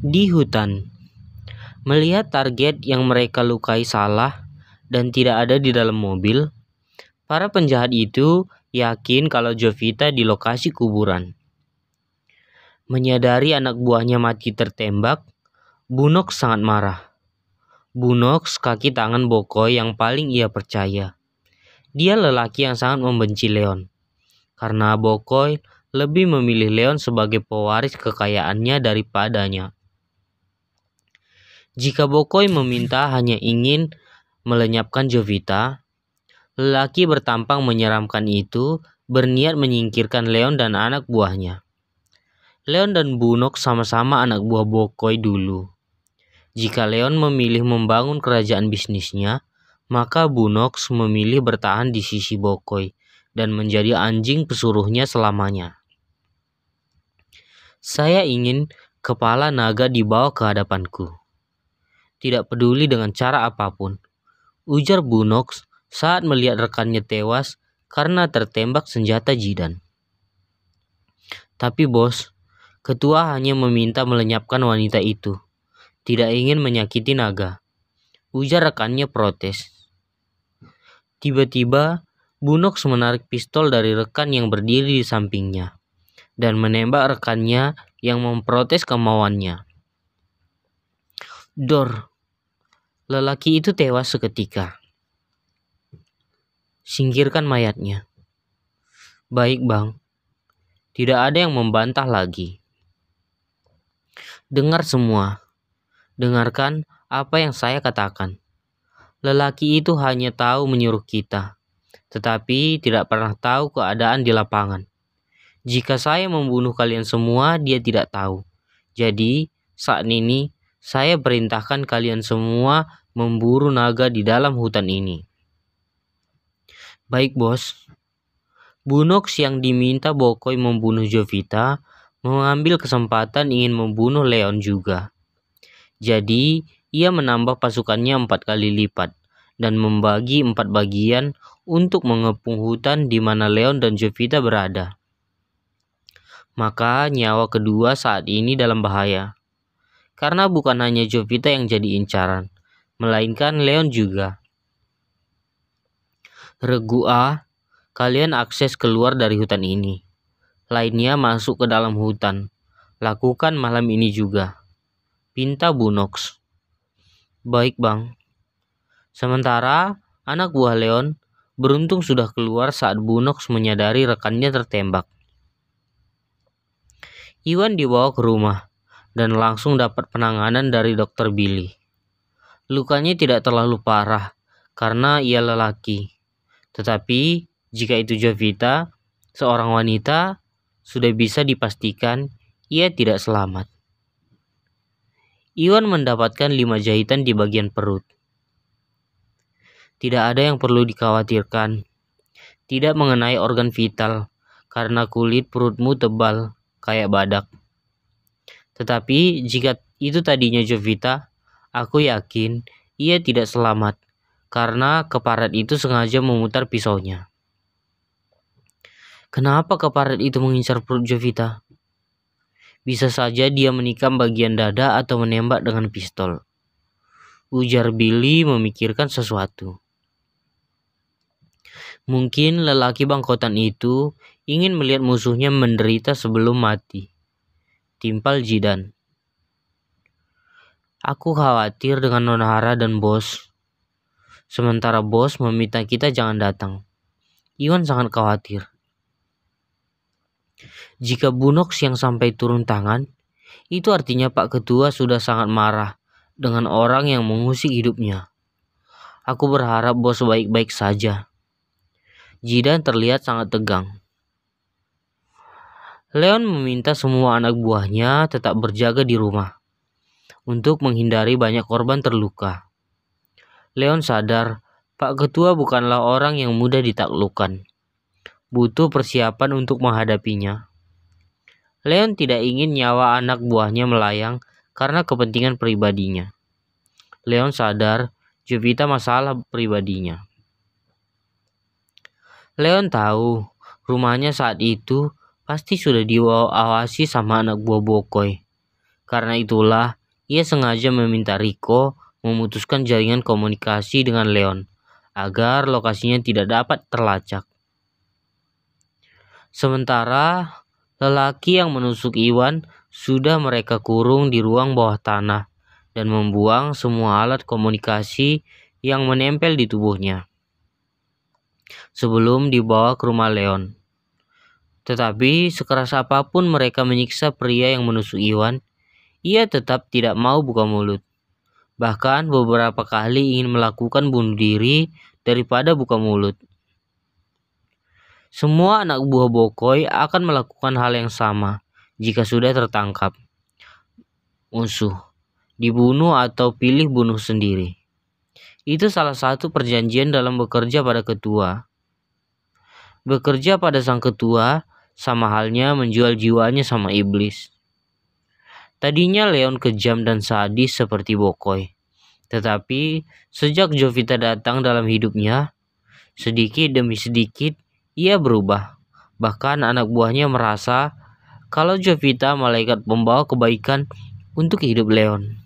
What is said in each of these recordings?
Di hutan, melihat target yang mereka lukai salah dan tidak ada di dalam mobil, para penjahat itu yakin kalau Jovita di lokasi kuburan. Menyadari anak buahnya mati tertembak, Bunox sangat marah. Bunox kaki tangan Bokoy yang paling ia percaya. Dia lelaki yang sangat membenci Leon, karena Bokoy lebih memilih Leon sebagai pewaris kekayaannya daripadanya. Jika Bokoy meminta hanya ingin melenyapkan Jovita, lelaki bertampang menyeramkan itu berniat menyingkirkan Leon dan anak buahnya. Leon dan Bunox sama-sama anak buah Bokoy dulu. Jika Leon memilih membangun kerajaan bisnisnya, maka Bunox memilih bertahan di sisi Bokoy dan menjadi anjing pesuruhnya selamanya. Saya ingin kepala naga dibawa ke hadapanku. Tidak peduli dengan cara apapun, ujar Bunox saat melihat rekannya tewas karena tertembak senjata Jidan. Tapi bos, ketua hanya meminta melenyapkan wanita itu, tidak ingin menyakiti naga, ujar rekannya protes. Tiba-tiba, Bunox menarik pistol dari rekan yang berdiri di sampingnya dan menembak rekannya yang memprotes kemauannya. Dor! Lelaki itu tewas seketika. Singkirkan mayatnya. Baik bang. Tidak ada yang membantah lagi. Dengar semua. Dengarkan apa yang saya katakan. Lelaki itu hanya tahu menyuruh kita, tetapi tidak pernah tahu keadaan di lapangan. Jika saya membunuh kalian semua, dia tidak tahu. Jadi, saat ini, saya perintahkan kalian semua memburu naga di dalam hutan ini. Baik bos. Bunox yang diminta Bokoy membunuh Jovita mengambil kesempatan ingin membunuh Leon juga. Jadi, ia menambah pasukannya 4 kali lipat dan membagi 4 bagian untuk mengepung hutan di mana Leon dan Jovita berada. Maka nyawa kedua saat ini dalam bahaya. Karena bukan hanya Jovita yang jadi incaran, melainkan Leon juga. Regu A, kalian akses keluar dari hutan ini. Lainnya masuk ke dalam hutan. Lakukan malam ini juga, pinta Bunox. Baik bang. Sementara anak buah Leon beruntung sudah keluar saat Bunox menyadari rekannya tertembak. Iwan dibawa ke rumah dan langsung dapat penanganan dari dokter Billy. Lukanya tidak terlalu parah karena ia lelaki. Tetapi jika itu Jovita, seorang wanita, sudah bisa dipastikan ia tidak selamat. Iwan mendapatkan 5 jahitan di bagian perut. Tidak ada yang perlu dikhawatirkan. Tidak mengenai organ vital karena kulit perutmu tebal kayak badak. Tetapi jika itu tadinya Jovita, aku yakin ia tidak selamat karena keparat itu sengaja memutar pisaunya. Kenapa keparat itu mengincar perut Jovita? Bisa saja dia menikam bagian dada atau menembak dengan pistol, ujar Billy memikirkan sesuatu. Mungkin lelaki bangkotan itu ingin melihat musuhnya menderita sebelum mati, timpal Jidan. Aku khawatir dengan Nona Hara dan bos. Sementara bos meminta kita jangan datang. Iwan sangat khawatir. Jika Bunox yang sampai turun tangan, itu artinya Pak Ketua sudah sangat marah dengan orang yang mengusik hidupnya. Aku berharap bos baik-baik saja. Jidan terlihat sangat tegang. Leon meminta semua anak buahnya tetap berjaga di rumah untuk menghindari banyak korban terluka. Leon sadar Pak Ketua bukanlah orang yang mudah ditaklukkan. Butuh persiapan untuk menghadapinya. Leon tidak ingin nyawa anak buahnya melayang karena kepentingan pribadinya. Leon sadar Jovita masalah pribadinya. Leon tahu rumahnya saat itu pasti sudah diawasi sama anak buah Bokoy. Karena itulah ia sengaja meminta Rico memutuskan jaringan komunikasi dengan Leon agar lokasinya tidak dapat terlacak. Sementara lelaki yang menusuk Iwan sudah mereka kurung di ruang bawah tanah dan membuang semua alat komunikasi yang menempel di tubuhnya sebelum dibawa ke rumah Leon. Tetapi sekeras apapun mereka menyiksa pria yang menusuk Iwan, ia tetap tidak mau buka mulut. Bahkan beberapa kali ingin melakukan bunuh diri daripada buka mulut. Semua anak buah Bokoi akan melakukan hal yang sama jika sudah tertangkap musuh, dibunuh atau pilih bunuh sendiri. Itu salah satu perjanjian dalam bekerja pada ketua. Bekerja pada sang ketua sama halnya menjual jiwanya sama iblis. Tadinya Leon kejam dan sadis seperti Bokoi. Tetapi sejak Jovita datang dalam hidupnya, sedikit demi sedikit ia berubah. Bahkan anak buahnya merasa kalau Jovita malaikat pembawa kebaikan untuk hidup Leon.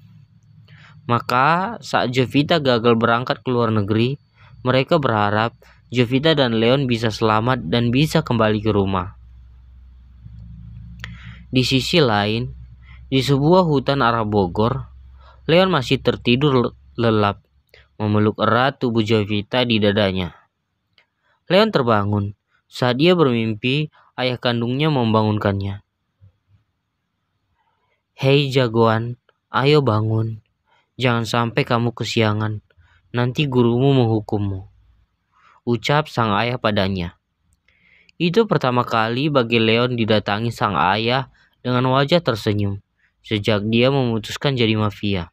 Maka saat Jovita gagal berangkat ke luar negeri, mereka berharap Jovita dan Leon bisa selamat dan bisa kembali ke rumah. Di sisi lain, di sebuah hutan arah Bogor, Leon masih tertidur lelap, memeluk erat tubuh Jovita di dadanya. Leon terbangun saat dia bermimpi ayah kandungnya membangunkannya. "Hei jagoan, ayo bangun. Jangan sampai kamu kesiangan. Nanti gurumu menghukummu," ucap sang ayah padanya. Itu pertama kali bagi Leon didatangi sang ayah dengan wajah tersenyum sejak dia memutuskan jadi mafia.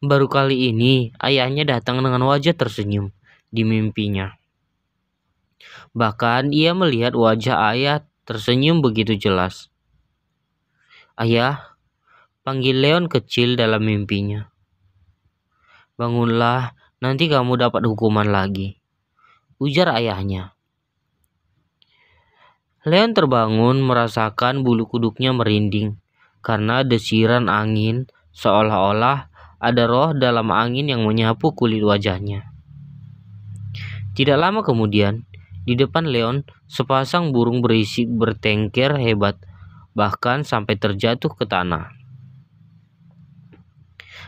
Baru kali ini ayahnya datang dengan wajah tersenyum di mimpinya. Bahkan ia melihat wajah ayah tersenyum begitu jelas. "Ayah," panggil Leon kecil dalam mimpinya. "Bangunlah, nanti kamu dapat hukuman lagi," ujar ayahnya. Leon terbangun merasakan bulu kuduknya merinding karena desiran angin, seolah-olah ada roh dalam angin yang menyapu kulit wajahnya. Tidak lama kemudian, di depan Leon sepasang burung berisik bertengker hebat, bahkan sampai terjatuh ke tanah.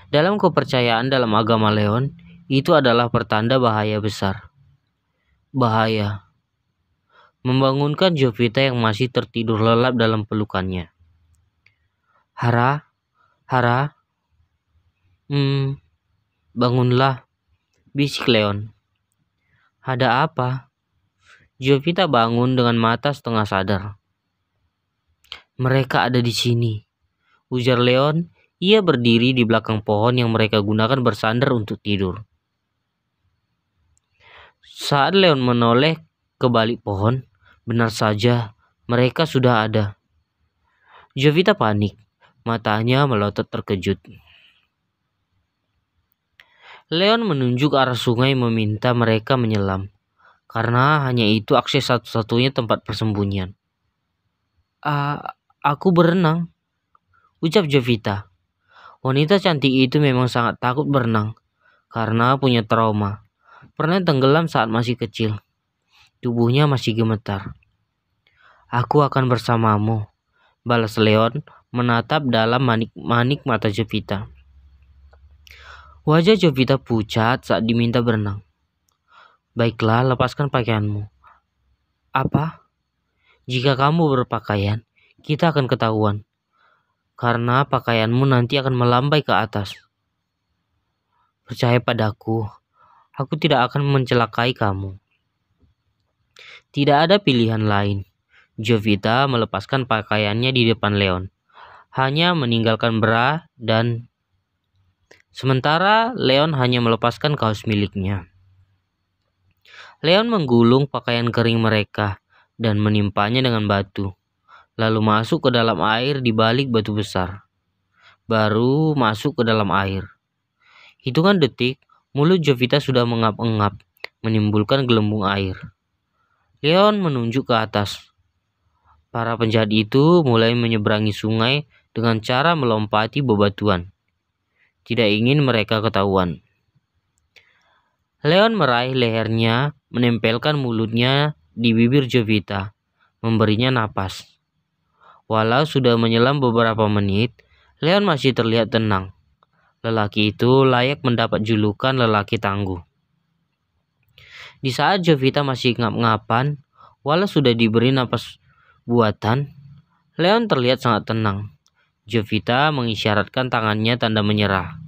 Dalam kepercayaan dalam agama Leon, itu adalah pertanda bahaya besar. Bahaya membangunkan Jovita yang masih tertidur lelap dalam pelukannya. Hara, bangunlah," bisik Leon. "Ada apa?" Jovita bangun dengan mata setengah sadar. "Mereka ada di sini," ujar Leon. Ia berdiri di belakang pohon yang mereka gunakan bersandar untuk tidur. Saat Leon menoleh ke balik pohon, benar saja mereka sudah ada. Jovita panik, matanya melotot terkejut. Leon menunjuk arah sungai meminta mereka menyelam, karena hanya itu akses satu-satunya tempat persembunyian. Aku berenang," ucap Jovita. Wanita cantik itu memang sangat takut berenang, karena punya trauma. Pernah tenggelam saat masih kecil. Tubuhnya masih gemetar. "Aku akan bersamamu," balas Leon menatap dalam manik-manik mata Jovita. Wajah Jovita pucat saat diminta berenang. "Baiklah, lepaskan pakaianmu." "Apa?" "Jika kamu berpakaian, kita akan ketahuan. Karena pakaianmu nanti akan melambai ke atas. Percaya padaku, aku tidak akan mencelakai kamu." Tidak ada pilihan lain. Jovita melepaskan pakaiannya di depan Leon, hanya meninggalkan bra dan sementara Leon hanya melepaskan kaos miliknya. Leon menggulung pakaian kering mereka dan menimpanya dengan batu, lalu masuk ke dalam air di balik batu besar. Baru masuk ke dalam air. Hitungan detik, mulut Jovita sudah mengap-engap, menimbulkan gelembung air. Leon menunjuk ke atas. Para penjahat itu mulai menyeberangi sungai dengan cara melompati bebatuan. Tidak ingin mereka ketahuan. Leon meraih lehernya, menempelkan mulutnya di bibir Jovita, memberinya napas. Walau sudah menyelam beberapa menit, Leon masih terlihat tenang. Lelaki itu layak mendapat julukan lelaki tangguh. Di saat Jovita masih ngap-ngapan, walau sudah diberi napas buatan, Leon terlihat sangat tenang. Jovita mengisyaratkan tangannya tanda menyerah.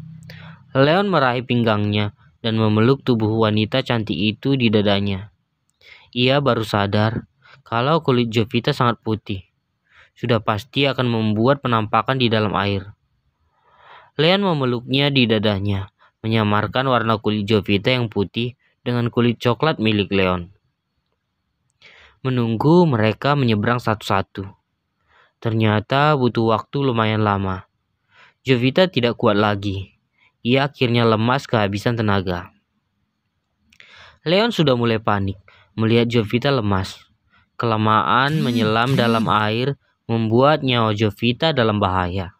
Leon meraih pinggangnya dan memeluk tubuh wanita cantik itu di dadanya. Ia baru sadar kalau kulit Jovita sangat putih. Sudah pasti akan membuat penampakan di dalam air. Leon memeluknya di dadanya, menyamarkan warna kulit Jovita yang putih dengan kulit coklat milik Leon. Menunggu mereka menyeberang satu-satu. Ternyata butuh waktu lumayan lama. Jovita tidak kuat lagi. Ia akhirnya lemas kehabisan tenaga. Leon sudah mulai panik melihat Jovita lemas. Kelamaan menyelam dalam air membuat nyawa Jovita dalam bahaya.